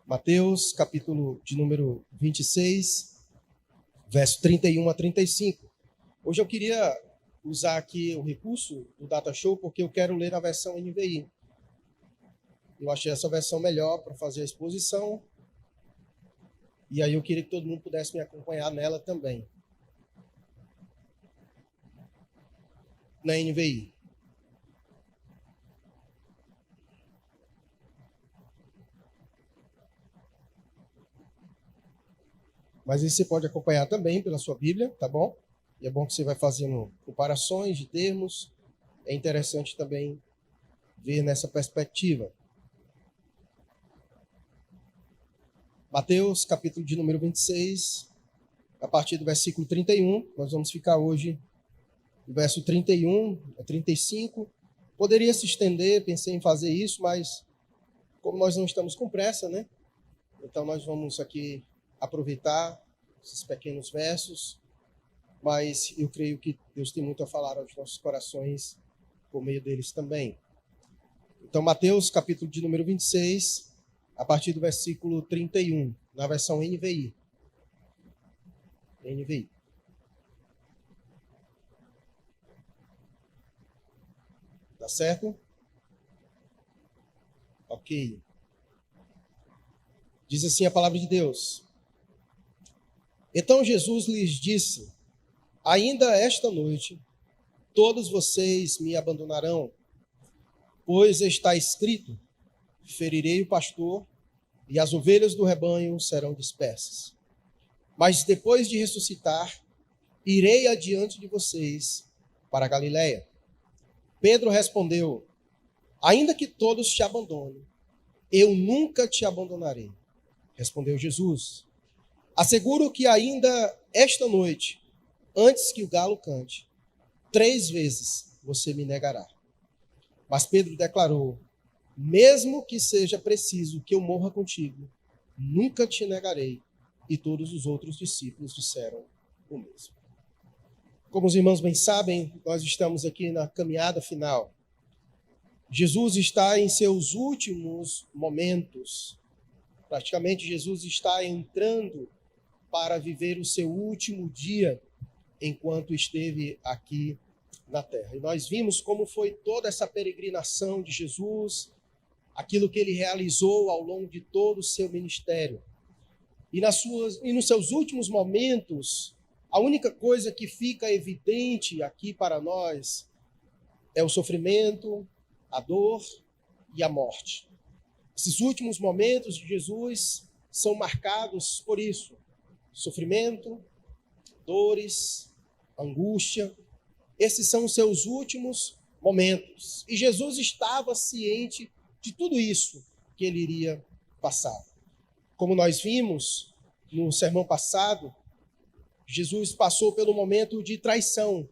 Mateus, capítulo de número 26, verso 31 a 35. Hoje eu queria usar aqui o recurso do Data Show porque eu quero ler a versão NVI. Eu achei essa versão melhor para fazer a exposição. E aí eu queria que todo mundo pudesse me acompanhar nela também. Na NVI. Mas aí você pode acompanhar também pela sua Bíblia, tá bom? E é bom que você vai fazendo comparações de termos. É interessante também ver nessa perspectiva. Mateus, capítulo de número 26, a partir do versículo 31. Nós vamos ficar hoje no verso 31 a 35. Poderia se estender, pensei em fazer isso, mas como nós não estamos com pressa, né? Então nós vamos aqui aproveitar esses pequenos versos, mas eu creio que Deus tem muito a falar aos nossos corações por meio deles também. Então, Mateus, capítulo de número 26, a partir do versículo 31, na versão NVI. NVI. Tá certo? Ok. Diz assim a palavra de Deus. Então Jesus lhes disse: ainda esta noite, todos vocês me abandonarão, pois está escrito: ferirei o pastor e as ovelhas do rebanho serão dispersas. Mas depois de ressuscitar, irei adiante de vocês para a Galiléia. Pedro respondeu: ainda que todos te abandonem, eu nunca te abandonarei. Respondeu Jesus: asseguro que ainda esta noite, antes que o galo cante, 3 vezes você me negará. Mas Pedro declarou: mesmo que seja preciso que eu morra contigo, nunca te negarei. E todos os outros discípulos disseram o mesmo. Como os irmãos bem sabem, nós estamos aqui na caminhada final. Jesus está em seus últimos momentos. Praticamente, Jesus está entrando para viver o seu último dia enquanto esteve aqui na terra. E nós vimos como foi toda essa peregrinação de Jesus, aquilo que ele realizou ao longo de todo o seu ministério. E nos seus últimos momentos, a única coisa que fica evidente aqui para nós é o sofrimento, a dor e a morte. Esses últimos momentos de Jesus são marcados por isso: sofrimento, dores, angústia. Esses são os seus últimos momentos. E Jesus estava ciente de tudo isso que ele iria passar. Como nós vimos no sermão passado, Jesus passou pelo momento de traição,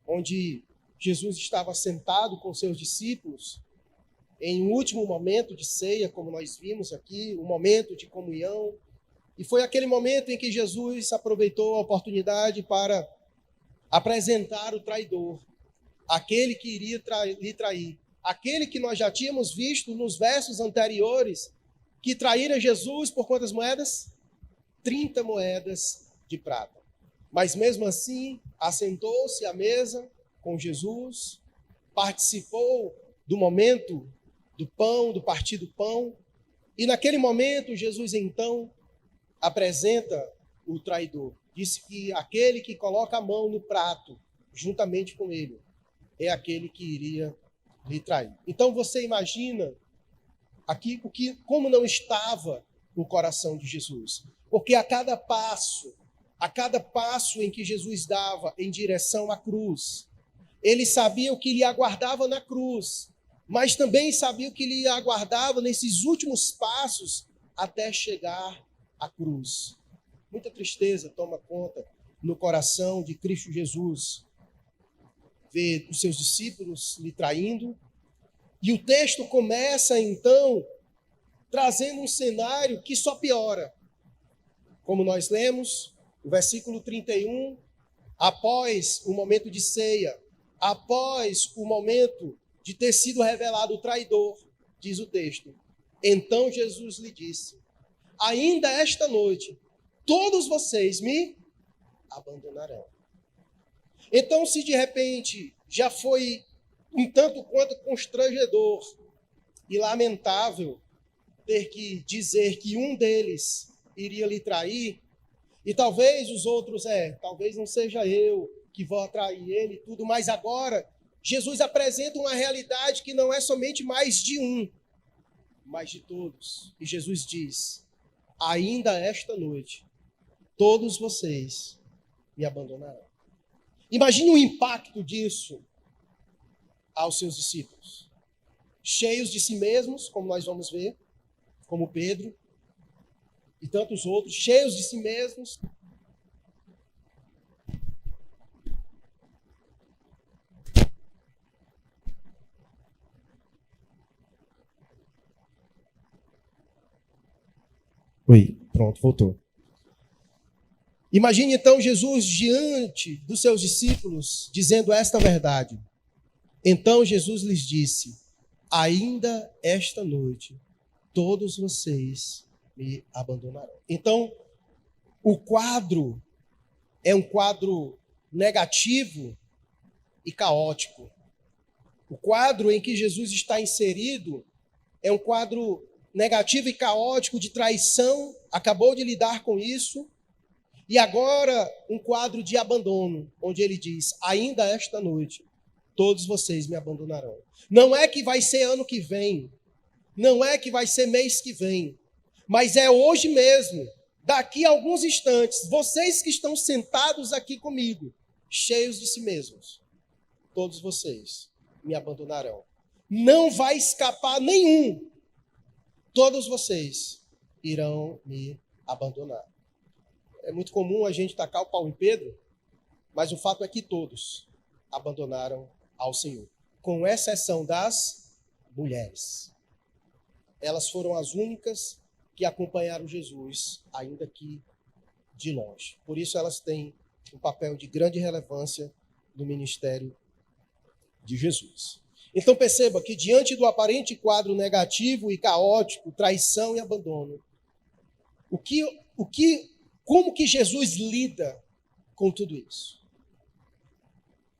onde Jesus estava sentado com seus discípulos em um último momento de ceia, como nós vimos aqui, um momento de comunhão. E foi aquele momento em que Jesus aproveitou a oportunidade para apresentar o traidor, aquele que iria lhe trair, aquele que nós já tínhamos visto nos versos anteriores, que traíra Jesus por quantas moedas? 30 moedas de prata. Mas mesmo assim, assentou-se à mesa com Jesus, participou do momento do pão, do partir do pão, e naquele momento Jesus então apresenta o traidor. Disse que aquele que coloca a mão no prato, juntamente com ele, é aquele que iria lhe trair. Então você imagina aqui como não estava no coração de Jesus. Porque a cada passo em que Jesus dava em direção à cruz, ele sabia o que lhe aguardava na cruz, mas também sabia o que lhe aguardava nesses últimos passos até chegar à cruz. Muita tristeza toma conta no coração de Cristo Jesus, ver os seus discípulos lhe traindo. E o texto começa, então, trazendo um cenário que só piora. Como nós lemos, o versículo 31, após o momento de ceia, após o momento de ter sido revelado o traidor, diz o texto: então Jesus lhe disse: ainda esta noite, todos vocês me abandonarão. Então, se de repente já foi um tanto quanto constrangedor e lamentável ter que dizer que um deles iria lhe trair, e talvez os outros, talvez não seja eu que vou atrair ele e tudo, mas agora Jesus apresenta uma realidade que não é somente mais de um, mas de todos. E Jesus diz: ainda esta noite, todos vocês me abandonarão. Imagine o impacto disso aos seus discípulos. Cheios de si mesmos, como nós vamos ver, como Pedro e tantos outros, cheios de si mesmos. Oi, pronto, voltou. Imagine então Jesus diante dos seus discípulos, dizendo esta verdade. Então Jesus lhes disse: ainda esta noite, todos vocês me abandonarão. Então, o quadro é um quadro negativo e caótico. O quadro em que Jesus está inserido é um quadro negativo e caótico de traição, acabou de lidar com isso, e agora um quadro de abandono, onde ele diz: ainda esta noite, todos vocês me abandonarão. Não é que vai ser ano que vem, não é que vai ser mês que vem, mas é hoje mesmo, daqui a alguns instantes, vocês que estão sentados aqui comigo, cheios de si mesmos, todos vocês me abandonarão. Não vai escapar nenhum. Todos vocês irão me abandonar. É muito comum a gente tacar o pau em Pedro, mas o fato é que todos abandonaram ao Senhor, com exceção das mulheres. Elas foram as únicas que acompanharam Jesus, ainda que de longe. Por isso elas têm um papel de grande relevância no ministério de Jesus. Então perceba que diante do aparente quadro negativo e caótico, traição e abandono, como que Jesus lida com tudo isso?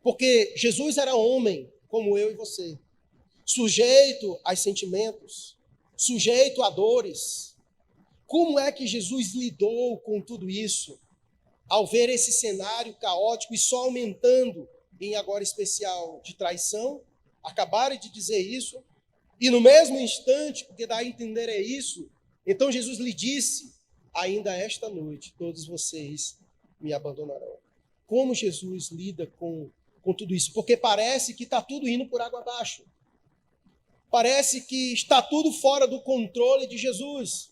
Porque Jesus era homem, como eu e você, sujeito a sentimentos, sujeito a dores. Como é que Jesus lidou com tudo isso, ao ver esse cenário caótico e só aumentando, em agora especial, de traição? Acabaram de dizer isso, e no mesmo instante, porque dá a entender é isso, então Jesus lhe disse: ainda esta noite todos vocês me abandonarão. Como Jesus lida com tudo isso? Porque parece que está tudo indo por água abaixo. Parece que está tudo fora do controle de Jesus.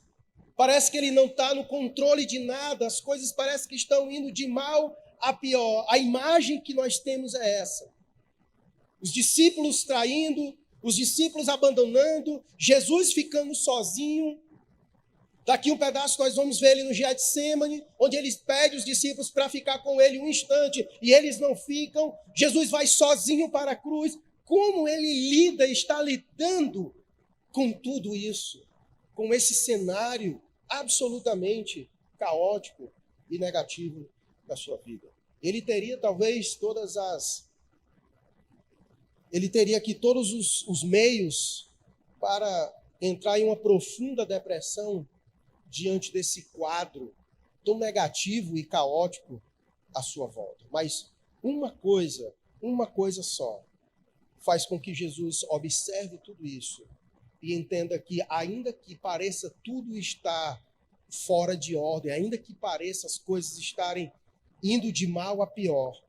Parece que ele não está no controle de nada. As coisas parecem que estão indo de mal a pior. A imagem que nós temos é essa. Os discípulos traindo, os discípulos abandonando, Jesus ficando sozinho. Daqui um pedaço nós vamos ver ele no Getsêmani, onde ele pede os discípulos para ficar com ele um instante, e eles não ficam. Jesus vai sozinho para a cruz. Como ele lida, está lidando com tudo isso, com esse cenário absolutamente caótico e negativo da sua vida. Ele teria talvez aqui todos os meios para entrar em uma profunda depressão diante desse quadro tão negativo e caótico à sua volta. Mas uma coisa só, faz com que Jesus observe tudo isso e entenda que, ainda que pareça tudo estar fora de ordem, ainda que pareça as coisas estarem indo de mal a pior,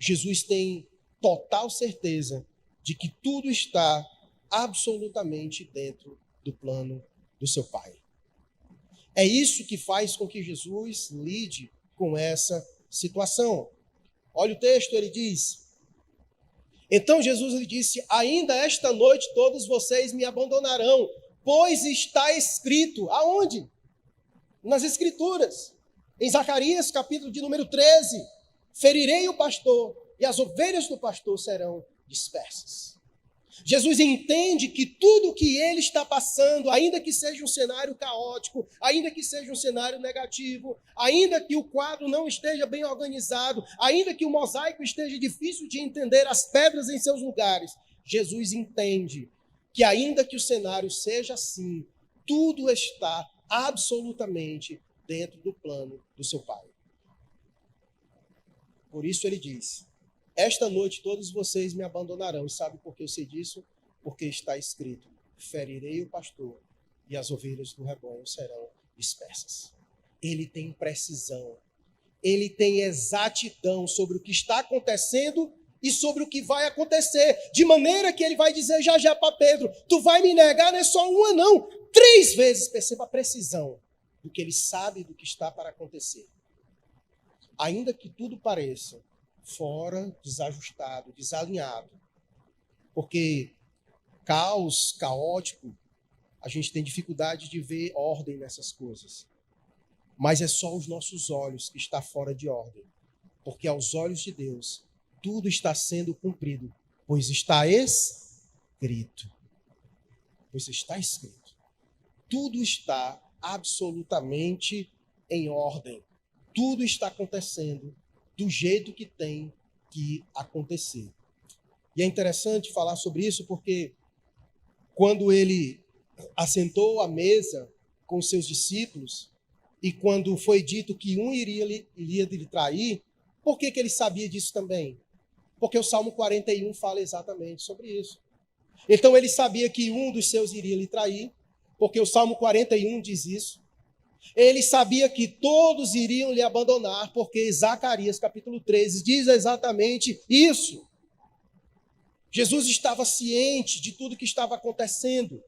Jesus tem total certeza de que tudo está absolutamente dentro do plano do seu Pai. É isso que faz com que Jesus lide com essa situação. Olha o texto, ele diz: então Jesus lhe disse: ainda esta noite todos vocês me abandonarão, pois está escrito. Aonde? Nas Escrituras. Em Zacarias, capítulo de número 13, ferirei o pastor, e as ovelhas do pastor serão dispersas. Jesus entende que tudo que ele está passando, ainda que seja um cenário caótico, ainda que seja um cenário negativo, ainda que o quadro não esteja bem organizado, ainda que o mosaico esteja difícil de entender as pedras em seus lugares, Jesus entende que ainda que o cenário seja assim, tudo está absolutamente dentro do plano do seu Pai. Por isso ele diz: esta noite todos vocês me abandonarão. E sabe por que eu sei disso? Porque está escrito: ferirei o pastor e as ovelhas do rebanho serão dispersas. Ele tem precisão, ele tem exatidão sobre o que está acontecendo e sobre o que vai acontecer, de maneira que ele vai dizer já para Pedro: tu vai me negar, não é só uma não, 3 vezes. Perceba a precisão do que ele sabe do que está para acontecer. Ainda que tudo pareça fora, desajustado, desalinhado, porque caos, caótico, a gente tem dificuldade de ver ordem nessas coisas. Mas é só os nossos olhos que está fora de ordem, porque aos olhos de Deus tudo está sendo cumprido, pois está escrito. Pois está escrito. Tudo está absolutamente em ordem. Tudo está acontecendo do jeito que tem que acontecer. E é interessante falar sobre isso porque quando ele assentou à mesa com os seus discípulos e quando foi dito que um iria lhe trair, por que ele sabia disso também? Porque o Salmo 41 fala exatamente sobre isso. Então ele sabia que um dos seus iria lhe trair, porque o Salmo 41 diz isso. Ele sabia que todos iriam lhe abandonar, porque Zacarias capítulo 13 diz exatamente isso. Jesus estava ciente de tudo que estava acontecendo,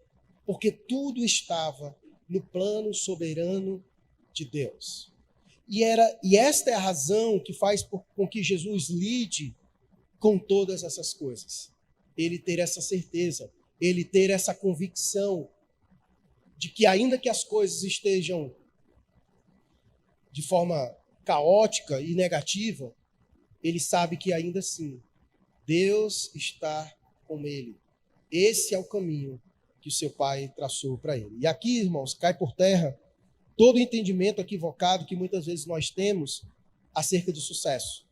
porque tudo estava no plano soberano de Deus. E esta é a razão que faz com que Jesus lide com todas essas coisas. Ele ter essa certeza, ele ter essa convicção de que ainda que as coisas estejam de forma caótica e negativa, ele sabe que ainda assim, Deus está com ele. Esse é o caminho que o seu Pai traçou para ele. E aqui, irmãos, cai por terra todo o entendimento equivocado que muitas vezes nós temos acerca do sucesso.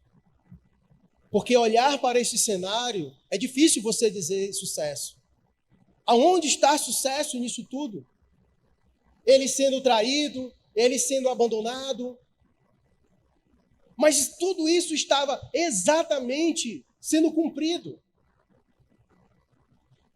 Porque olhar para esse cenário, é difícil você dizer sucesso. Aonde está sucesso nisso tudo? Ele sendo traído, ele sendo abandonado. Mas tudo isso estava exatamente sendo cumprido.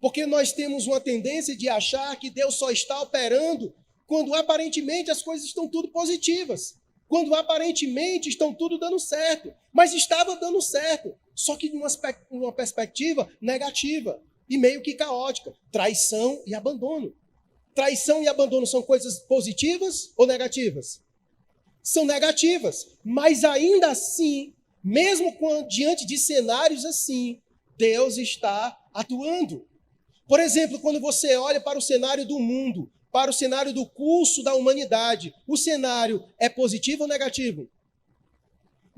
Porque nós temos uma tendência de achar que Deus só está operando quando aparentemente as coisas estão tudo positivas. Quando aparentemente estão tudo dando certo. Mas estava dando certo, só que de uma perspectiva negativa e meio que caótica. Traição e abandono. Traição e abandono são coisas positivas ou negativas? São negativas, mas ainda assim, mesmo diante de cenários assim, Deus está atuando. Por exemplo, quando você olha para o cenário do mundo, para o cenário do curso da humanidade, o cenário é positivo ou negativo?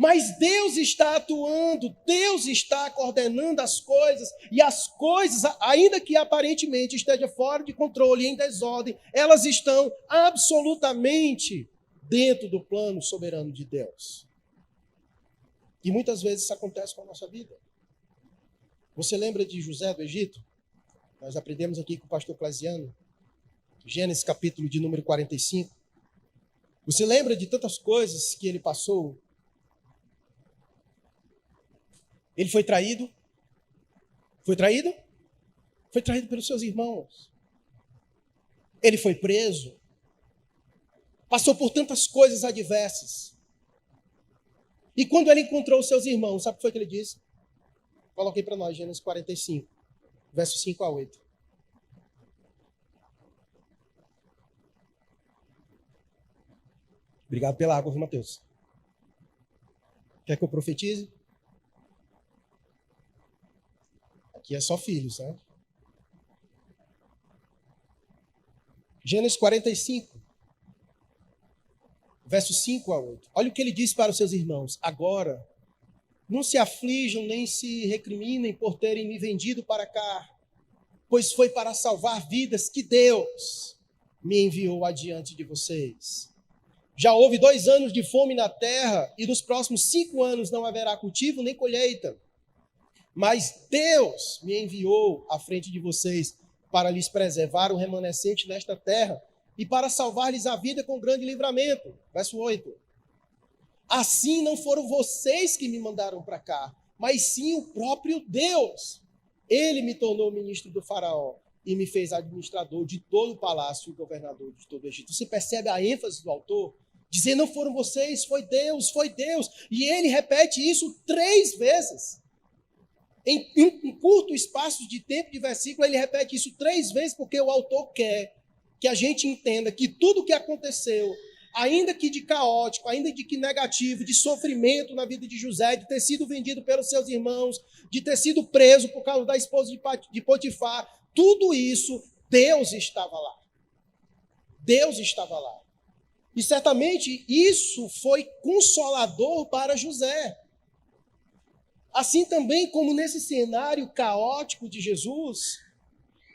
Mas Deus está atuando, Deus está coordenando as coisas, e as coisas, ainda que aparentemente estejam fora de controle, em desordem, elas estão absolutamente dentro do plano soberano de Deus. E muitas vezes isso acontece com a nossa vida. Você lembra de José do Egito? Nós aprendemos aqui com o pastor Clasiano, Gênesis capítulo de número 45. Você lembra de tantas coisas que ele passou? Ele foi traído. Foi traído? Foi traído pelos seus irmãos. Ele foi preso. Passou por tantas coisas adversas. E quando ele encontrou os seus irmãos, sabe o que foi que ele disse? Coloquei para nós, Gênesis 45, versos 5 a 8. Obrigado pela água, viu, Mateus? Quer que eu profetize? Aqui é só filhos, né? Gênesis 45, versos 5 a 8. Olha o que ele diz para os seus irmãos. Agora, não se aflijam nem se recriminem por terem me vendido para cá. pois foi para salvar vidas que Deus me enviou adiante de vocês. Já houve 2 anos de fome na terra, e nos próximos 5 anos não haverá cultivo nem colheita. Mas Deus me enviou à frente de vocês para lhes preservar o remanescente nesta terra e para salvar-lhes a vida com grande livramento. Verso 8. Assim não foram vocês que me mandaram para cá, mas sim o próprio Deus. Ele me tornou ministro do faraó e me fez administrador de todo o palácio e governador de todo o Egito. Você percebe a ênfase do autor? Dizer, não foram vocês, foi Deus, foi Deus. E ele repete isso 3 vezes. Em um curto espaço de tempo de versículo, ele repete isso 3 vezes, porque o autor quer que a gente entenda que tudo o que aconteceu, ainda que de caótico, ainda de que negativo, de sofrimento na vida de José, de ter sido vendido pelos seus irmãos, de ter sido preso por causa da esposa de Potifar, tudo isso, Deus estava lá. Deus estava lá. E certamente isso foi consolador para José. Assim também como nesse cenário caótico de Jesus,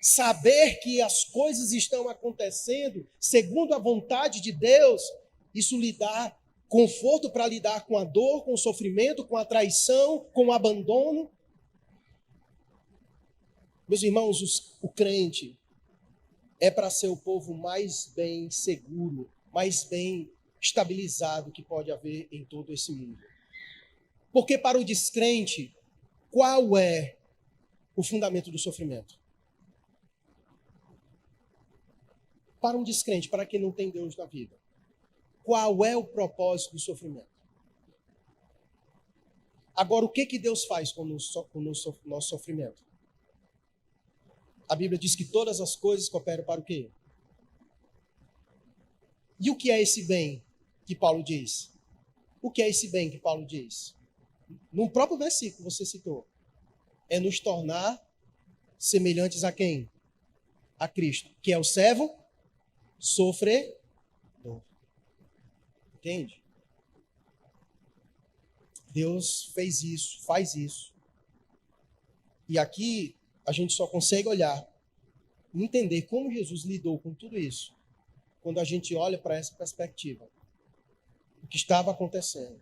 saber que as coisas estão acontecendo segundo a vontade de Deus, isso lhe dá conforto para lidar com a dor, com o sofrimento, com a traição, com o abandono. Meus irmãos, o crente é para ser o povo mais bem seguro, mais bem estabilizado que pode haver em todo esse mundo. Porque para o descrente, qual é o fundamento do sofrimento? Para um descrente, para quem não tem Deus na vida, qual é o propósito do sofrimento? Agora, o que Deus faz com o nosso sofrimento? A Bíblia diz que todas as coisas cooperam para o quê? E o que é esse bem que Paulo diz? O que é esse bem que Paulo diz? No próprio versículo você citou. É nos tornar semelhantes a quem? A Cristo, que é o servo sofredor. Entende? Deus fez isso, faz isso. E aqui a gente só consegue olhar e entender como Jesus lidou com tudo isso quando a gente olha para essa perspectiva. O que estava acontecendo.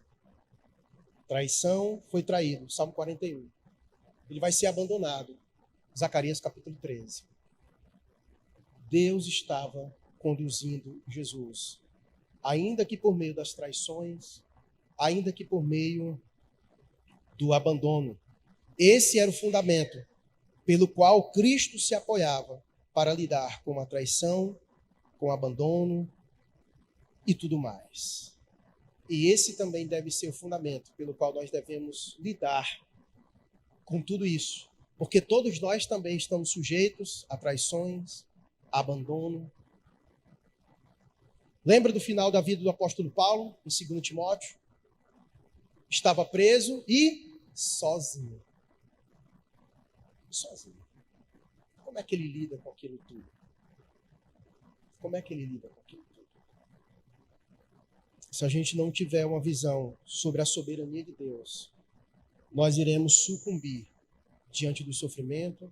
Traição, foi traído. Salmo 41. Ele vai ser abandonado. Zacarias capítulo 13. Deus estava conduzindo Jesus. Ainda que por meio das traições, ainda que por meio do abandono. Esse era o fundamento pelo qual Cristo se apoiava para lidar com a traição, com o abandono e tudo mais. E esse também deve ser o fundamento pelo qual nós devemos lidar com tudo isso. Porque todos nós também estamos sujeitos a traições, a abandono. Lembra do final da vida do apóstolo Paulo, em 2 Timóteo? Estava preso e sozinho. Sozinho. Como é que ele lida com aquilo tudo? Como é que ele lida com aquilo tudo? Se a gente não tiver uma visão sobre a soberania de Deus, nós iremos sucumbir diante do sofrimento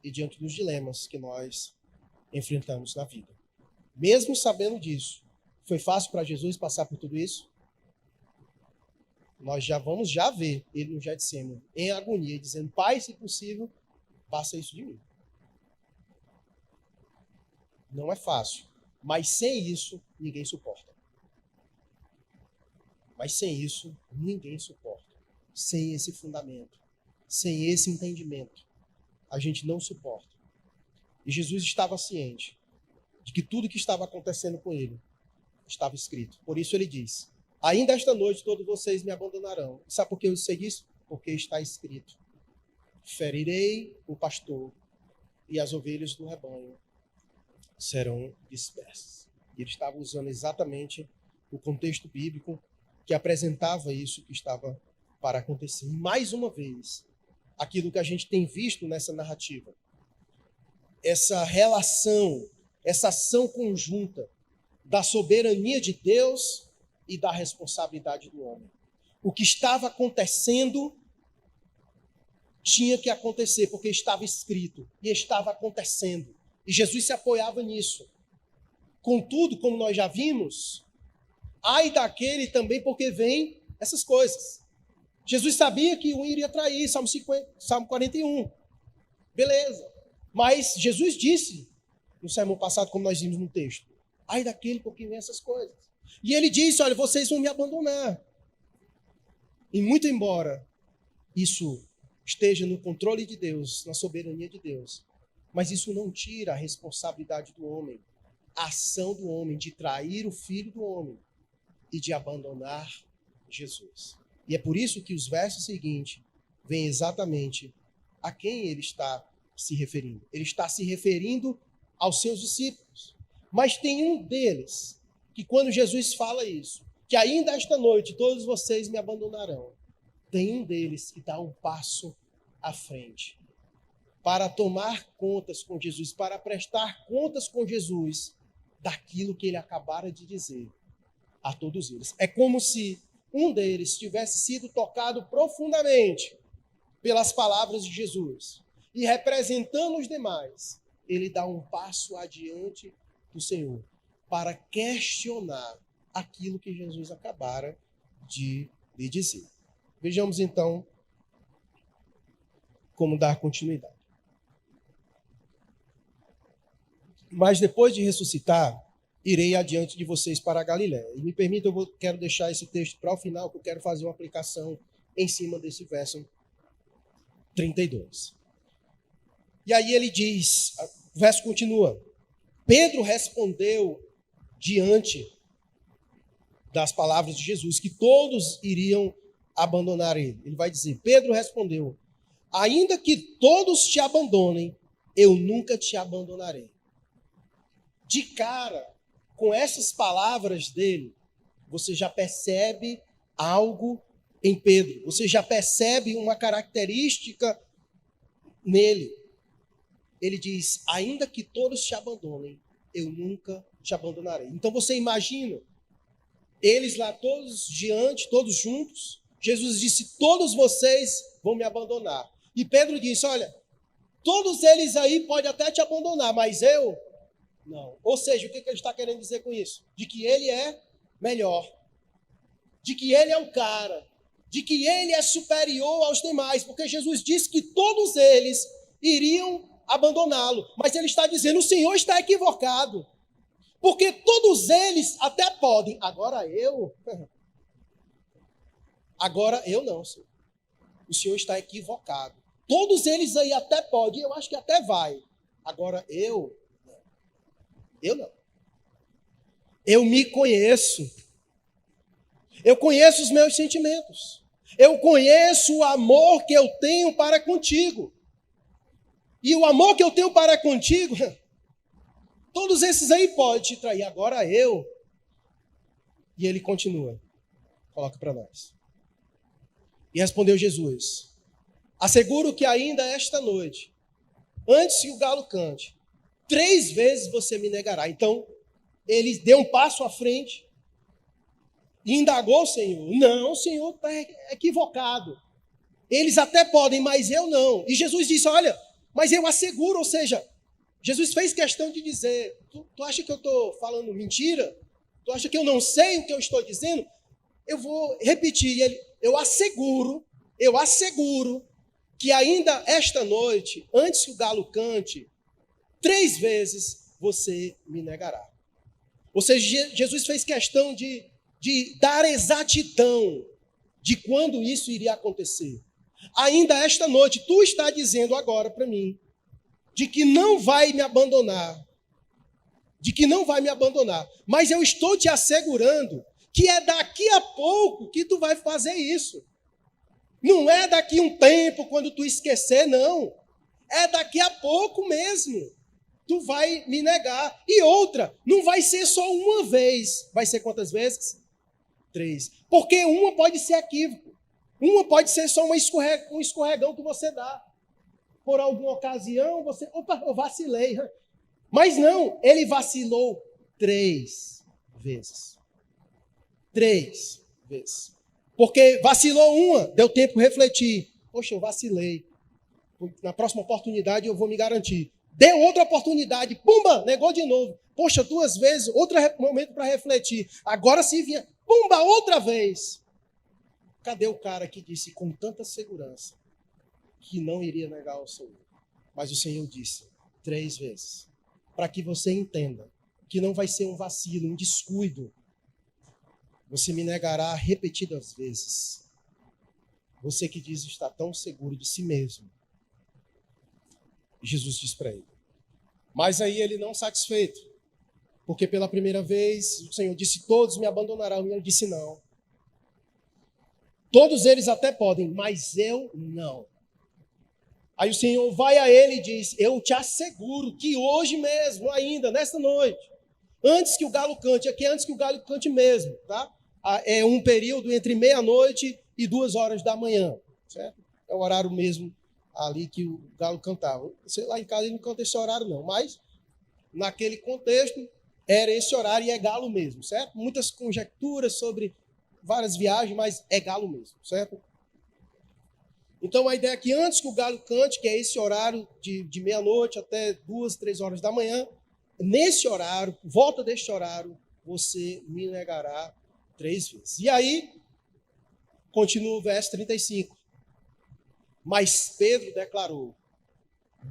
e diante dos dilemas que nós enfrentamos na vida. Mesmo sabendo disso, foi fácil para Jesus passar por tudo isso? Nós vamos ver ele no Getsemane, em agonia, dizendo, Pai, se possível, passa isso de mim. Não é fácil, mas sem isso, ninguém suporta. Mas sem isso, ninguém suporta. Sem esse fundamento, sem esse entendimento, a gente não suporta. E Jesus estava ciente de que tudo que estava acontecendo com ele estava escrito. Por isso ele diz, ainda esta noite todos vocês me abandonarão. E sabe por que eu sei disso? Porque está escrito, ferirei o pastor e as ovelhas do rebanho serão dispersas. E ele estava usando exatamente o contexto bíblico que apresentava isso que estava para acontecer. E mais uma vez, aquilo que a gente tem visto nessa narrativa, essa relação, essa ação conjunta da soberania de Deus e da responsabilidade do homem. O que estava acontecendo tinha que acontecer, porque estava escrito e estava acontecendo. E Jesus se apoiava nisso. Contudo, como nós já vimos, ai daquele também porque vem essas coisas. Jesus sabia que um iria trair, Salmo 41. Beleza. Mas Jesus disse no sermão passado, como nós vimos no texto, ai daquele porque vem essas coisas. E ele disse, olha, vocês vão me abandonar. E muito embora isso esteja no controle de Deus, na soberania de Deus, mas isso não tira a responsabilidade do homem, a ação do homem de trair o Filho do homem e de abandonar Jesus. E é por isso que os versos seguintes vêm exatamente a quem ele está se referindo. Ele está se referindo aos seus discípulos. Mas tem um deles que quando Jesus fala isso, que ainda esta noite todos vocês me abandonarão, tem um deles que dá um passo à frente para tomar contas com Jesus, para prestar contas com Jesus daquilo que ele acabara de dizer a todos eles. É como se um deles tivesse sido tocado profundamente pelas palavras de Jesus e representando os demais, ele dá um passo adiante do Senhor para questionar aquilo que Jesus acabara de lhe dizer. Vejamos então como dar continuidade. Mas depois de ressuscitar, irei adiante de vocês para a Galiléia. E me permita, quero deixar esse texto para o final, que eu quero fazer uma aplicação em cima desse verso 32. E aí ele diz, o verso continua, Pedro respondeu diante das palavras de Jesus, que todos iriam abandonar ele. Ele vai dizer, Pedro respondeu, ainda que todos te abandonem, eu nunca te abandonarei. De cara, com essas palavras dele, você já percebe algo em Pedro. Você já percebe uma característica nele. Ele diz, ainda que todos te abandonem, eu nunca te abandonarei. Então você imagina, eles lá todos diante, todos juntos, Jesus disse, todos vocês vão me abandonar. E Pedro disse, olha, todos eles aí podem até te abandonar, mas eu não. Ou seja, o que ele está querendo dizer com isso? De que ele é melhor, de que ele é o cara, de que ele é superior aos demais, porque Jesus disse que todos eles iriam abandoná-lo, mas ele está dizendo, o Senhor está equivocado, porque todos eles até podem, agora eu não, Senhor. O Senhor está equivocado. Todos eles aí até podem, eu acho que até vai, agora eu não. Eu me conheço. Eu conheço os meus sentimentos. Eu conheço o amor que eu tenho para contigo. E o amor que eu tenho para contigo, todos esses aí podem te trair. Agora eu. E ele continua. Coloca para nós. E respondeu Jesus, asseguro que ainda esta noite, antes que o galo cante, 3 vezes você me negará. Então, ele deu um passo à frente e indagou o Senhor. Não, o Senhor está equivocado. Eles até podem, mas eu não. E Jesus disse, olha, mas eu asseguro, ou seja, Jesus fez questão de dizer, tu acha que eu estou falando mentira? Tu acha que eu não sei o que eu estou dizendo? Eu vou repetir, eu asseguro que ainda esta noite, antes que o galo cante, 3 vezes você me negará. Ou seja, Jesus fez questão de dar exatidão de quando isso iria acontecer. Ainda esta noite, tu está dizendo agora para mim, de que não vai me abandonar, mas eu estou te assegurando que é daqui a pouco que tu vai fazer isso. Não é daqui um tempo, quando tu esquecer, não. É daqui a pouco mesmo. Tu vai me negar. E outra, não vai ser só uma vez. Vai ser quantas vezes? 3. Porque uma pode ser equívoco. Uma pode ser só um escorregão que você dá. Por alguma ocasião, você... Opa, eu vacilei. Mas não, ele vacilou 3 vezes. 3 vezes. Porque vacilou uma, deu tempo de refletir. Poxa, eu vacilei. Na próxima oportunidade eu vou me garantir. Deu outra oportunidade, pumba, negou de novo. Poxa, 2 vezes, outro momento para refletir. Agora se vinha, pumba, outra vez. Cadê o cara que disse com tanta segurança que não iria negar o Senhor? Mas o Senhor disse 3 vezes. Para que você entenda que não vai ser um vacilo, um descuido. Você me negará repetidas vezes. Você que diz estar tão seguro de si mesmo. Jesus diz para ele. Mas aí ele não satisfeito. Porque pela primeira vez o Senhor disse, todos me abandonarão. E ele disse, não. Todos eles até podem, mas eu não. Aí o Senhor vai a ele e diz, eu te asseguro que hoje mesmo, ainda, nesta noite, antes que o galo cante, aqui é antes que o galo cante mesmo, tá? É um período entre meia-noite e 2 horas da manhã, certo? É o horário mesmo ali que o galo cantava. Sei lá, em casa ele não canta esse horário não, mas naquele contexto era esse horário e é galo mesmo, certo? Muitas conjecturas sobre várias viagens, mas é galo mesmo, certo? Então a ideia é que antes que o galo cante, que é esse horário de meia-noite até 2, 3 horas da manhã, nesse horário, por volta deste horário, você me negará 3 vezes. E aí, continua o verso 35. Mas Pedro declarou,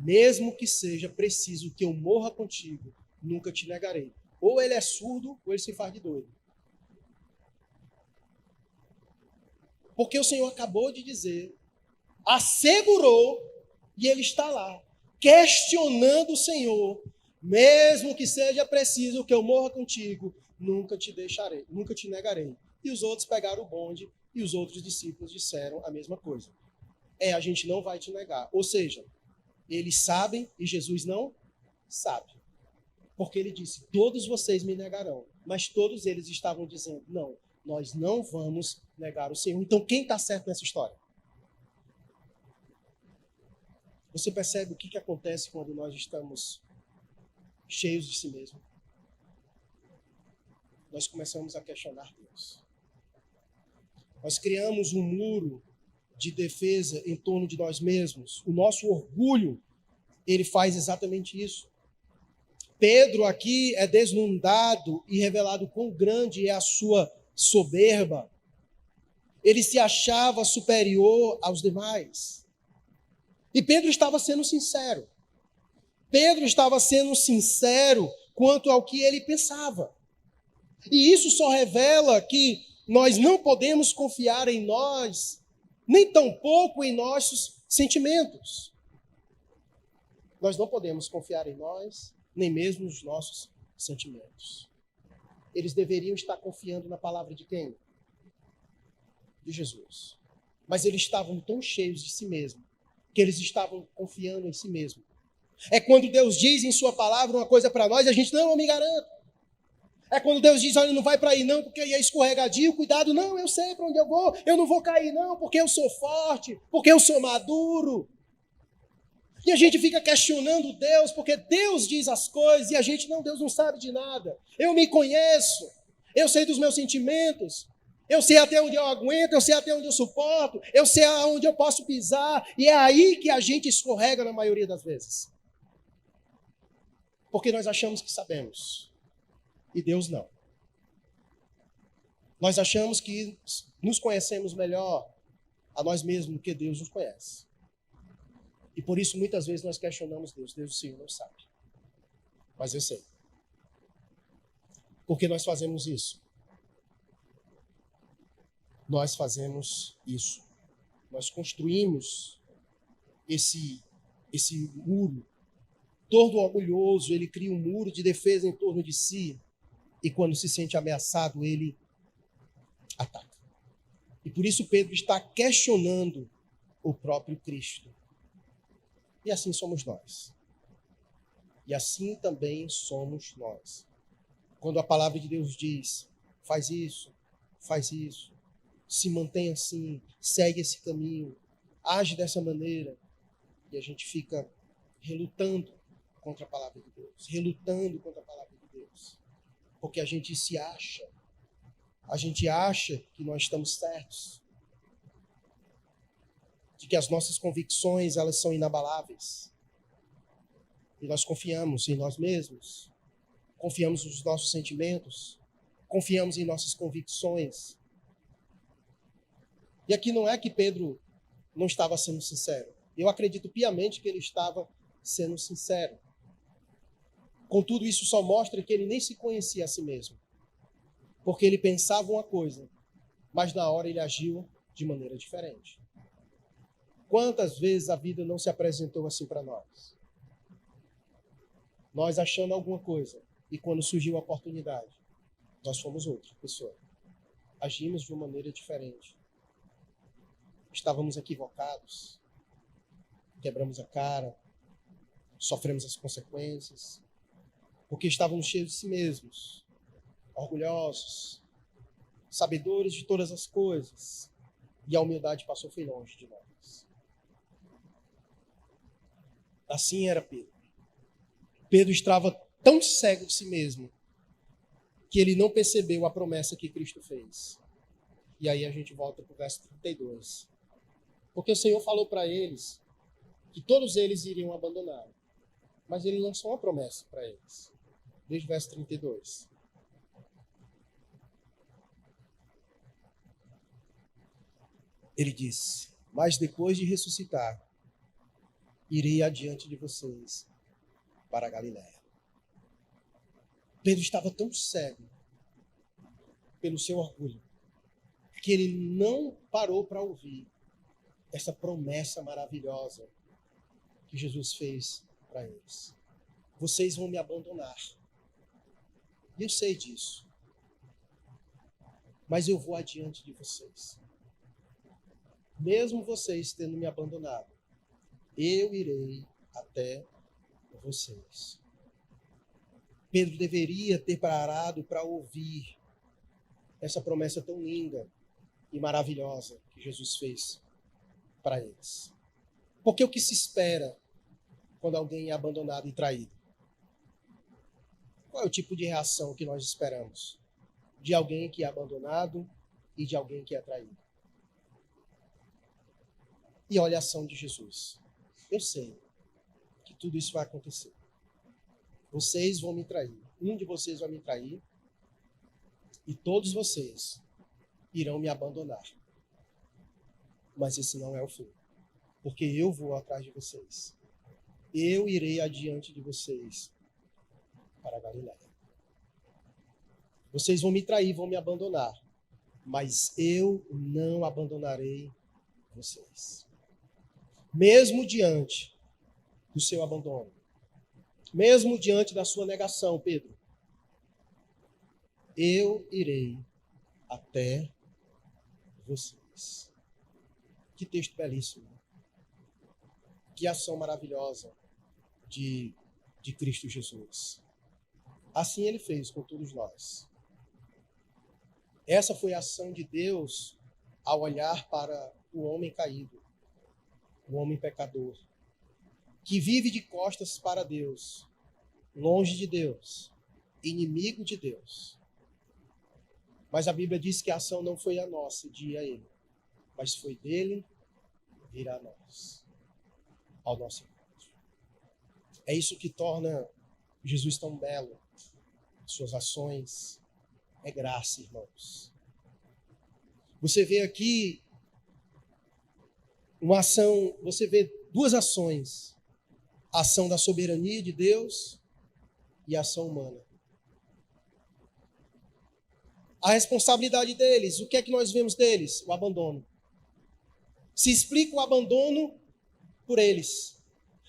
mesmo que seja preciso que eu morra contigo, nunca te negarei. Ou ele é surdo, ou ele se faz de doido. Porque o Senhor acabou de dizer, assegurou, e ele está lá, questionando o Senhor, mesmo que seja preciso que eu morra contigo, nunca te deixarei, nunca te negarei. E os outros pegaram o bonde, e os outros discípulos disseram a mesma coisa. A gente não vai te negar. Ou seja, eles sabem e Jesus não sabe. Porque ele disse, todos vocês me negarão. Mas todos eles estavam dizendo, não, nós não vamos negar o Senhor. Então quem está certo nessa história? Você percebe o que acontece quando nós estamos cheios de si mesmo? Nós começamos a questionar Deus. Nós criamos um muro de defesa em torno de nós mesmos. O nosso orgulho, ele faz exatamente isso. Pedro aqui é desnudado e revelado quão grande é a sua soberba. Ele se achava superior aos demais. E Pedro estava sendo sincero. Pedro estava sendo sincero quanto ao que ele pensava. E isso só revela que nós não podemos confiar em nós, nem tampouco em nossos sentimentos. Nós não podemos confiar em nós, nem mesmo nos nossos sentimentos. Eles deveriam estar confiando na palavra de quem? De Jesus. Mas eles estavam tão cheios de si mesmos, que eles estavam confiando em si mesmos. É quando Deus diz em sua palavra uma coisa para nós, a gente, não, eu me garanto. É quando Deus diz, olha, não vai para aí não, porque aí é escorregadio, cuidado, não, eu sei para onde eu vou, eu não vou cair não, porque eu sou forte, porque eu sou maduro. E a gente fica questionando Deus, porque Deus diz as coisas e a gente, não, Deus não sabe de nada. Eu me conheço, eu sei dos meus sentimentos, eu sei até onde eu aguento, eu sei até onde eu suporto, eu sei aonde eu posso pisar, e é aí que a gente escorrega na maioria das vezes. Porque nós achamos que sabemos, e Deus não. Nós achamos que nos conhecemos melhor a nós mesmos do que Deus nos conhece. E por isso, muitas vezes, nós questionamos Deus. Deus, o Senhor não sabe. Mas eu sei. Por que nós fazemos isso? Nós fazemos isso. Nós construímos esse muro. Todo orgulhoso, ele cria um muro de defesa em torno de si. E quando se sente ameaçado, ele ataca. E por isso Pedro está questionando o próprio Cristo. E assim somos nós. E assim também somos nós. Quando a palavra de Deus diz, faz isso, se mantém assim, segue esse caminho, age dessa maneira, e a gente fica relutando contra a palavra de Deus, relutando contra a palavra de Deus. Porque a gente acha que nós estamos certos. de que as nossas convicções, elas são inabaláveis. E nós confiamos em nós mesmos, confiamos nos nossos sentimentos, confiamos em nossas convicções. E aqui não é que Pedro não estava sendo sincero. Eu acredito piamente que ele estava sendo sincero. Contudo, isso só mostra que ele nem se conhecia a si mesmo. Porque ele pensava uma coisa, mas na hora ele agiu de maneira diferente. Quantas vezes a vida não se apresentou assim para nós? Nós achando alguma coisa, e quando surgiu a oportunidade, nós fomos outra pessoa. Agimos de uma maneira diferente. Estávamos equivocados, quebramos a cara, sofremos as consequências, porque estávamos cheios de si mesmos, orgulhosos, sabedores de todas as coisas, e a humildade passou foi longe de nós. Assim era Pedro. Pedro estava tão cego de si mesmo que ele não percebeu a promessa que Cristo fez. E aí a gente volta para o verso 32. Porque o Senhor falou para eles que todos eles iriam abandoná-lo. Mas ele lançou uma promessa para eles. Desde o verso 32. Ele disse: mas depois de ressuscitar, irei adiante de vocês para a Galiléia. Pedro estava tão cego pelo seu orgulho que ele não parou para ouvir essa promessa maravilhosa que Jesus fez para eles. Vocês vão me abandonar. E eu sei disso. Mas eu vou adiante de vocês. Mesmo vocês tendo me abandonado, eu irei até vocês. Pedro deveria ter parado para ouvir essa promessa tão linda e maravilhosa que Jesus fez para eles. Porque o que se espera quando alguém é abandonado e traído? Qual é o tipo de reação que nós esperamos de alguém que é abandonado e de alguém que é traído? E olha a ação de Jesus. Eu sei que tudo isso vai acontecer. Vocês vão me trair. Um de vocês vai me trair. E todos vocês irão me abandonar. Mas esse não é o fim. Porque eu vou atrás de vocês. Eu irei adiante de vocês para a Galiléia. Vocês vão me trair, vão me abandonar. Mas eu não abandonarei vocês. Mesmo diante do seu abandono. Mesmo diante da sua negação, Pedro. Eu irei até vocês. Que texto belíssimo. Que ação maravilhosa de Cristo Jesus. Assim ele fez com todos nós. Essa foi a ação de Deus ao olhar para o homem caído, o homem pecador, que vive de costas para Deus, longe de Deus, inimigo de Deus. Mas a Bíblia diz que a ação não foi a nossa de ir a ele, mas foi dele vir a nós, ao nosso encontro. É isso que torna Jesus tão belo. Suas ações é graça, irmãos. Você vê aqui uma ação, você vê duas ações. A ação da soberania de Deus e a ação humana. A responsabilidade deles, o que é que nós vemos deles? O abandono. Se explica o abandono por eles.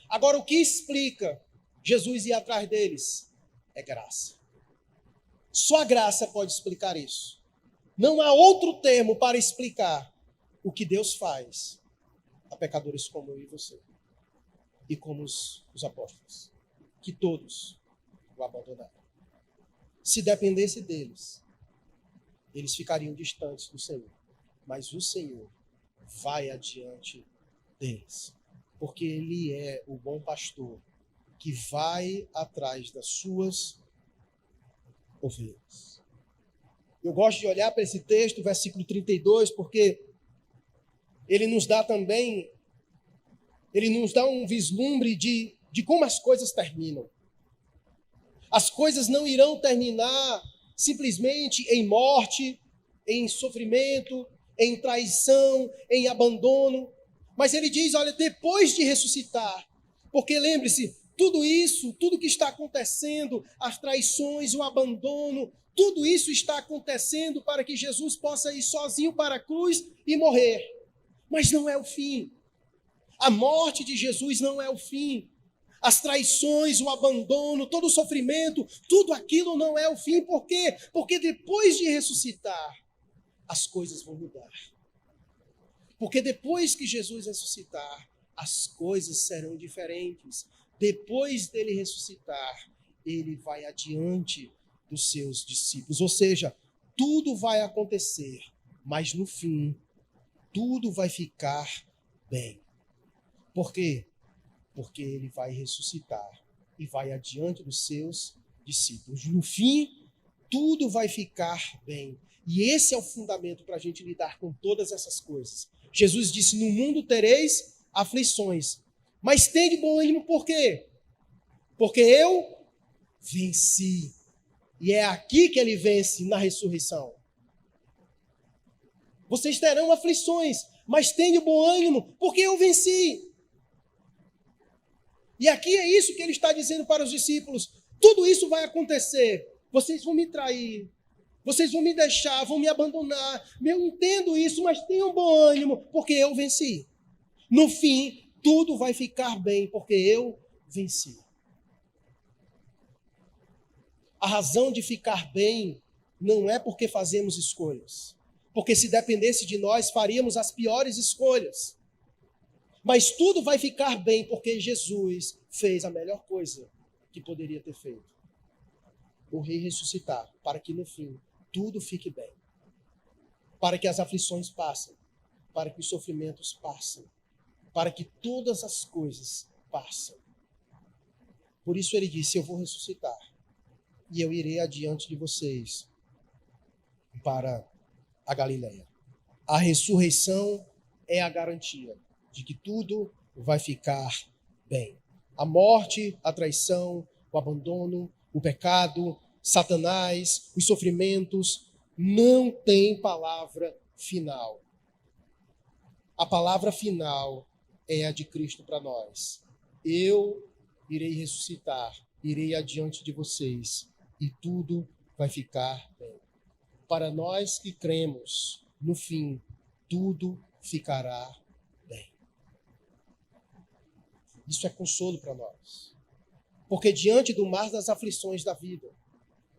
Agora, o que explica Jesus ir atrás deles? É graça. Só a graça pode explicar isso. Não há outro termo para explicar o que Deus faz a pecadores como eu e você. E como os apóstolos. Que todos o abandonaram. Se dependesse deles, eles ficariam distantes do Senhor. Mas o Senhor vai adiante deles. Porque Ele é o bom pastor que vai atrás das suas ovelhas. Eu gosto de olhar para esse texto, versículo 32, porque ele nos dá também Ele nos dá um vislumbre de como as coisas terminam. As coisas não irão terminar simplesmente em morte, em sofrimento, em traição, em abandono. Mas ele diz, olha, depois de ressuscitar, porque lembre-se, tudo isso, tudo que está acontecendo, as traições, o abandono, tudo isso está acontecendo para que Jesus possa ir sozinho para a cruz e morrer. Mas não é o fim. A morte de Jesus não é o fim. As traições, o abandono, todo o sofrimento, tudo aquilo não é o fim. Por quê? Porque depois de ressuscitar, as coisas vão mudar. Porque depois que Jesus ressuscitar, as coisas serão diferentes. Depois dele ressuscitar, ele vai adiante dos seus discípulos. Ou seja, tudo vai acontecer, mas no fim, tudo vai ficar bem. Por quê? Porque ele vai ressuscitar e vai adiante dos seus discípulos. No fim, tudo vai ficar bem. E esse é o fundamento para a gente lidar com todas essas coisas. Jesus disse, no mundo tereis aflições, mas tende bom ânimo, por quê? Porque eu venci. E é aqui que ele vence, na ressurreição. Vocês terão aflições, mas tende bom ânimo, porque eu venci. E aqui é isso que ele está dizendo para os discípulos. Tudo isso vai acontecer. Vocês vão me trair. Vocês vão me deixar, vão me abandonar. Eu entendo isso, mas tenham bom ânimo, porque eu venci. No fim, tudo vai ficar bem, porque eu venci. A razão de ficar bem não é porque fazemos escolhas. Porque se dependesse de nós, faríamos as piores escolhas. Mas tudo vai ficar bem porque Jesus fez a melhor coisa que poderia ter feito. Morrer e ressuscitar, para que no fim tudo fique bem. Para que as aflições passem, para que os sofrimentos passem, para que todas as coisas passem. Por isso ele disse, eu vou ressuscitar e eu irei adiante de vocês para a Galileia. A ressurreição é a garantia de que tudo vai ficar bem. A morte, a traição, o abandono, o pecado, Satanás, os sofrimentos, não tem palavra final. A palavra final é a de Cristo para nós. Eu irei ressuscitar, irei adiante de vocês e tudo vai ficar bem. Para nós que cremos, no fim, tudo ficará bem. Isso é consolo para nós. Porque diante do mar das aflições da vida,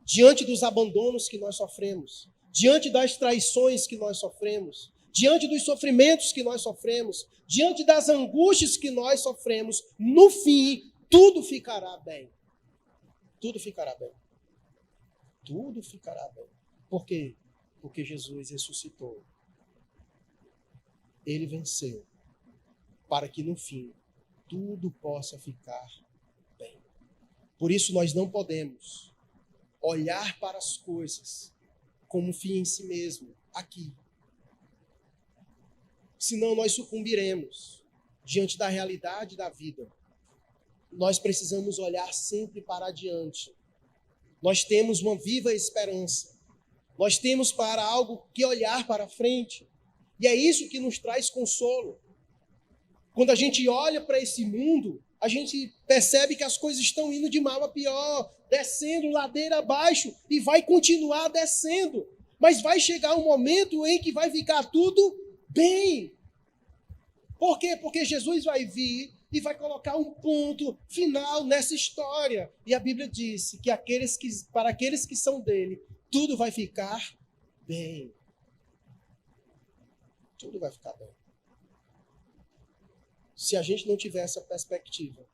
diante dos abandonos que nós sofremos, diante das traições que nós sofremos, diante dos sofrimentos que nós sofremos, diante das angústias que nós sofremos, no fim, tudo ficará bem. Tudo ficará bem. Tudo ficará bem. Por quê? Porque Jesus ressuscitou. Ele venceu. Para que no fim, tudo possa ficar bem. Por isso nós não podemos olhar para as coisas como um fim em si mesmo, aqui. Senão nós sucumbiremos diante da realidade da vida. Nós precisamos olhar sempre para adiante. Nós temos uma viva esperança. Nós temos para algo que olhar para frente. E é isso que nos traz consolo. Quando a gente olha para esse mundo, a gente percebe que as coisas estão indo de mal a pior, descendo ladeira abaixo e vai continuar descendo. Mas vai chegar um momento em que vai ficar tudo bem. Por quê? Porque Jesus vai vir e vai colocar um ponto final nessa história. E a Bíblia disse que para aqueles que são dele, tudo vai ficar bem. Tudo vai ficar bem. Se a gente não tiver essa perspectiva,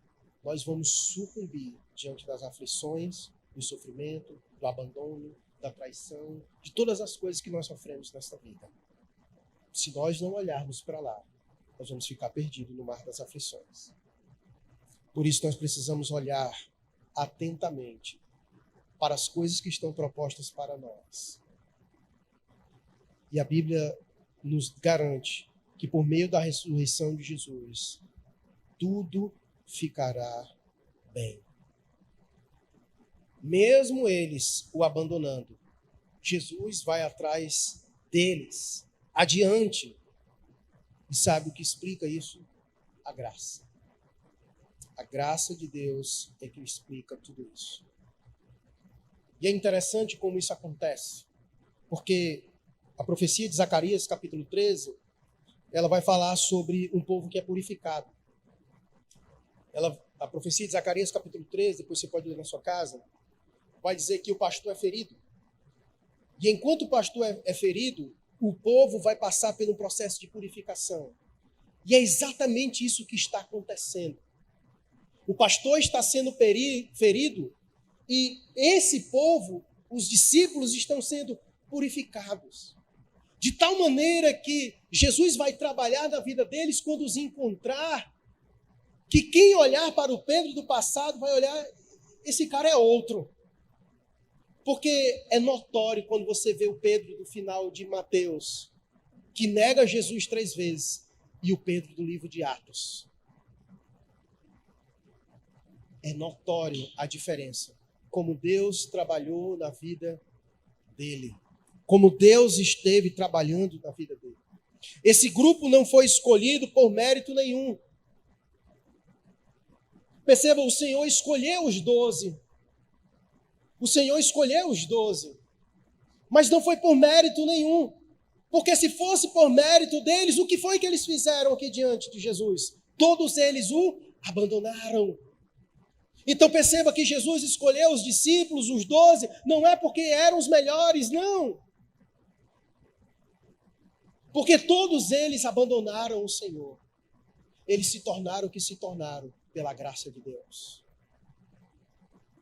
nós vamos sucumbir diante das aflições, do sofrimento, do abandono, da traição, de todas as coisas que nós sofremos nesta vida. Se nós não olharmos para lá, nós vamos ficar perdidos no mar das aflições. Por isso nós precisamos olhar atentamente para as coisas que estão propostas para nós. E a Bíblia nos garante que por meio da ressurreição de Jesus, tudo ficará bem. Mesmo eles o abandonando, Jesus vai atrás deles, adiante. E sabe o que explica isso? A graça. A graça de Deus é que explica tudo isso. E é interessante como isso acontece, porque a profecia de Zacarias, capítulo 13, ela vai falar sobre um povo que é purificado. A profecia de Zacarias, capítulo 13, depois você pode ler na sua casa, vai dizer que o pastor é ferido. E enquanto o pastor é ferido, o povo vai passar por um processo de purificação. E é exatamente isso que está acontecendo. O pastor está sendo ferido e esse povo, os discípulos, estão sendo purificados. De tal maneira que Jesus vai trabalhar na vida deles quando os encontrar, que quem olhar para o Pedro do passado vai olhar, esse cara é outro. Porque é notório quando você vê o Pedro do final de Mateus, que nega Jesus 3 vezes, e o Pedro do livro de Atos. É notório a diferença. Como Deus trabalhou na vida dele. Como Deus esteve trabalhando na vida dele. Esse grupo não foi escolhido por mérito nenhum. Perceba, o Senhor escolheu os 12. O Senhor escolheu os 12. Mas não foi por mérito nenhum. Porque se fosse por mérito deles, o que foi que eles fizeram aqui diante de Jesus? Todos eles o abandonaram. Então perceba que Jesus escolheu os discípulos, os 12, não é porque eram os melhores, não. Porque todos eles abandonaram o Senhor. Eles se tornaram o que se tornaram pela graça de Deus.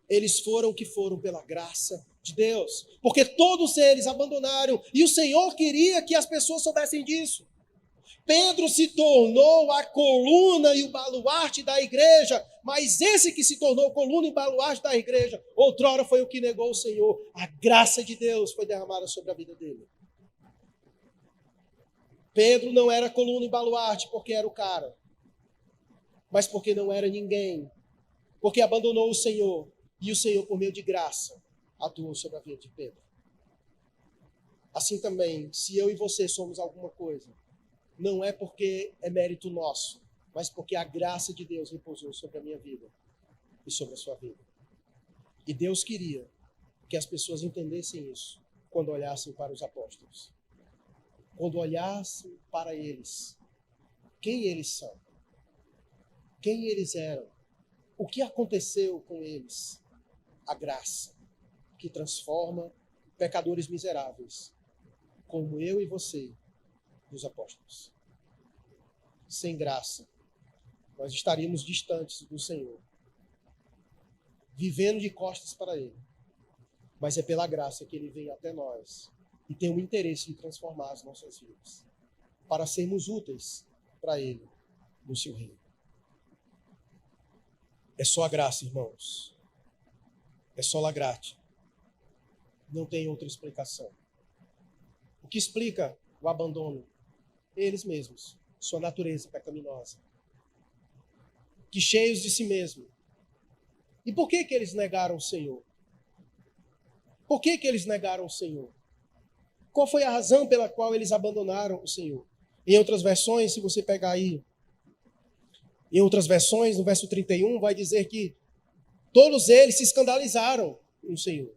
Eles foram o que foram pela graça de Deus. Porque todos eles abandonaram. E o Senhor queria que as pessoas soubessem disso. Pedro se tornou a coluna e o baluarte da igreja, mas esse que se tornou coluna e baluarte da igreja, outrora foi o que negou o Senhor. A graça de Deus foi derramada sobre a vida dele. Pedro não era coluna e baluarte porque era o cara, mas porque não era ninguém, porque abandonou o Senhor, e o Senhor, por meio de graça, atuou sobre a vida de Pedro. Assim também, se eu e você somos alguma coisa, não é porque é mérito nosso, mas porque a graça de Deus repousou sobre a minha vida e sobre a sua vida. E Deus queria que as pessoas entendessem isso quando olhassem para os apóstolos. Quando olhassem para eles, quem eles são, quem eles eram, o que aconteceu com eles, a graça que transforma pecadores miseráveis, como eu e você, dos apóstolos. Sem graça, nós estaríamos distantes do Senhor, vivendo de costas para Ele. Mas é pela graça que Ele vem até nós e tem o interesse de transformar as nossas vidas, para sermos úteis para Ele no seu reino. É só a graça, irmãos. É só a graça. Não tem outra explicação. O que explica o abandono? Eles mesmos, sua natureza pecaminosa. Que cheios de si mesmo. E por que eles negaram o Senhor? Por que eles negaram o Senhor? Qual foi a razão pela qual eles abandonaram o Senhor? Em outras versões, se você pegar aí, em outras versões, no verso 31, vai dizer que todos eles se escandalizaram no Senhor.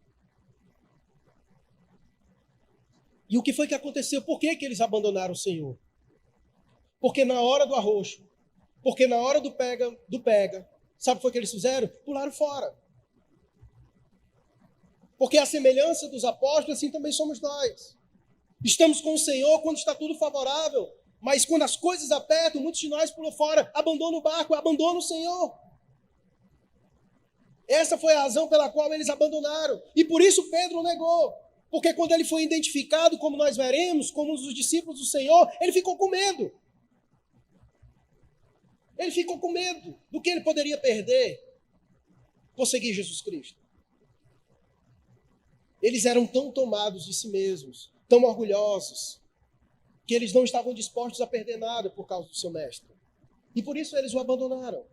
E o que foi que aconteceu? Por que eles abandonaram o Senhor? Porque na hora do arroxo, porque na hora do pega, sabe o que foi que eles fizeram? Pularam fora. Porque a semelhança dos apóstolos, assim também somos nós. Estamos com o Senhor quando está tudo favorável, mas quando as coisas apertam, muitos de nós pulam fora, abandonam o barco, abandonam o Senhor. Essa foi a razão pela qual eles abandonaram. E por isso Pedro negou. Porque quando ele foi identificado, como nós veremos, como um dos discípulos do Senhor, ele ficou com medo. Ele ficou com medo do que ele poderia perder por seguir Jesus Cristo. Eles eram tão tomados de si mesmos, tão orgulhosos, que eles não estavam dispostos a perder nada por causa do seu mestre. E por isso eles o abandonaram.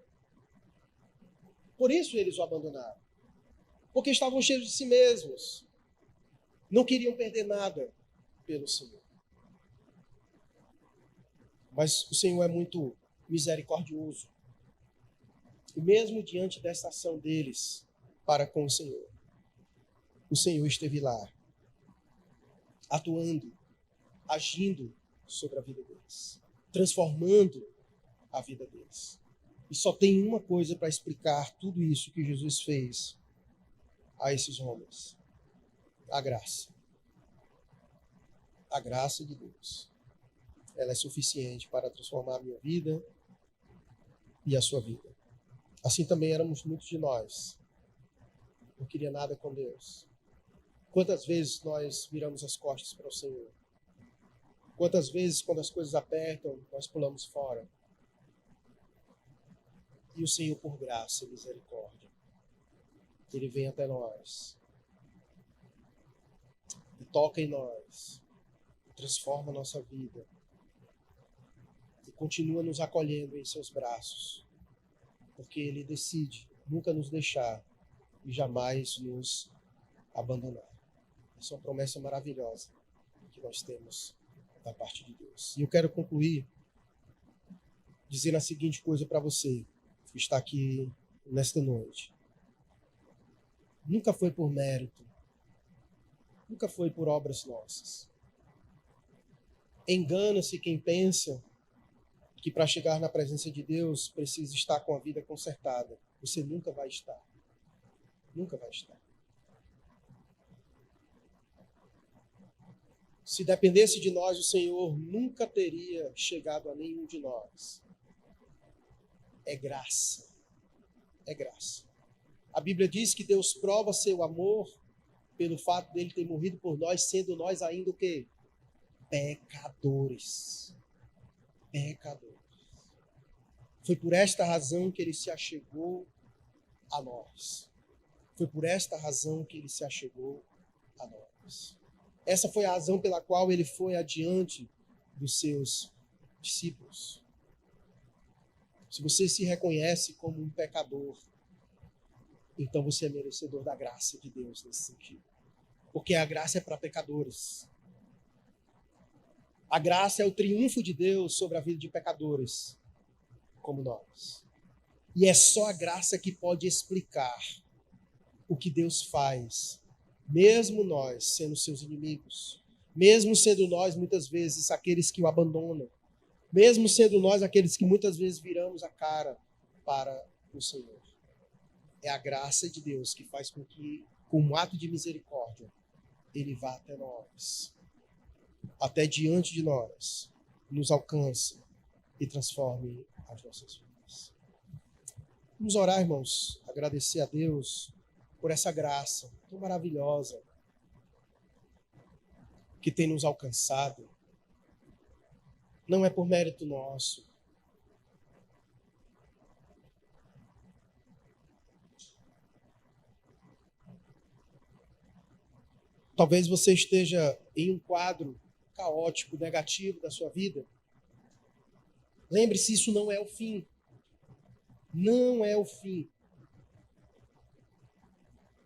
Por isso eles o abandonaram. Porque estavam cheios de si mesmos. Não queriam perder nada pelo Senhor. Mas o Senhor é muito misericordioso. E mesmo diante dessa ação deles para com o Senhor esteve lá, atuando, agindo sobre a vida deles, transformando a vida deles. E só tem uma coisa para explicar tudo isso que Jesus fez a esses homens: a graça. A graça de Deus. Ela é suficiente para transformar a minha vida e a sua vida. Assim também éramos muitos de nós. Não queria nada com Deus. Quantas vezes nós viramos as costas para o Senhor? Quantas vezes, quando as coisas apertam, nós pulamos fora? E o Senhor, por graça e misericórdia, Ele vem até nós e toca em nós, transforma a nossa vida e continua nos acolhendo em seus braços, porque Ele decide nunca nos deixar e jamais nos abandonar. Essa é uma promessa maravilhosa que nós temos da parte de Deus. E eu quero concluir dizendo a seguinte coisa para você que está aqui nesta noite. Nunca foi por mérito, nunca foi por obras nossas. Engana-se quem pensa que para chegar na presença de Deus precisa estar com a vida consertada. Você nunca vai estar. Nunca vai estar. Se dependesse de nós, o Senhor nunca teria chegado a nenhum de nós. É graça. É graça. A Bíblia diz que Deus prova seu amor pelo fato dele ter morrido por nós, sendo nós ainda o quê? Pecadores. Pecadores. Foi por esta razão que ele se achegou a nós. Foi por esta razão que ele se achegou a nós. Essa foi a razão pela qual ele foi adiante dos seus discípulos. Se você se reconhece como um pecador, então você é merecedor da graça de Deus nesse sentido. Porque a graça é para pecadores. A graça é o triunfo de Deus sobre a vida de pecadores, como nós. E é só a graça que pode explicar o que Deus faz, mesmo nós sendo seus inimigos, mesmo sendo nós muitas vezes aqueles que o abandonam, mesmo sendo nós aqueles que muitas vezes viramos a cara para o Senhor. É a graça de Deus que faz com que, com um ato de misericórdia, Ele vá até nós, até diante de nós, nos alcance e transforme as nossas vidas. Vamos orar, irmãos, agradecer a Deus por essa graça tão maravilhosa que tem nos alcançado. Não é por mérito nosso. Talvez você esteja em um quadro caótico, negativo da sua vida. Lembre-se, isso não é o fim. Não é o fim.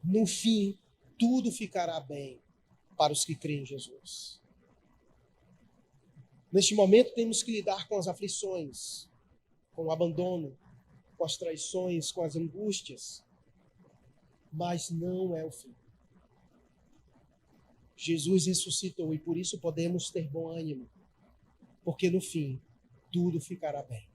No fim, tudo ficará bem para os que creem em Jesus. Neste momento, temos que lidar com as aflições, com o abandono, com as traições, com as angústias. Mas não é o fim. Jesus ressuscitou e por isso podemos ter bom ânimo, porque no fim tudo ficará bem.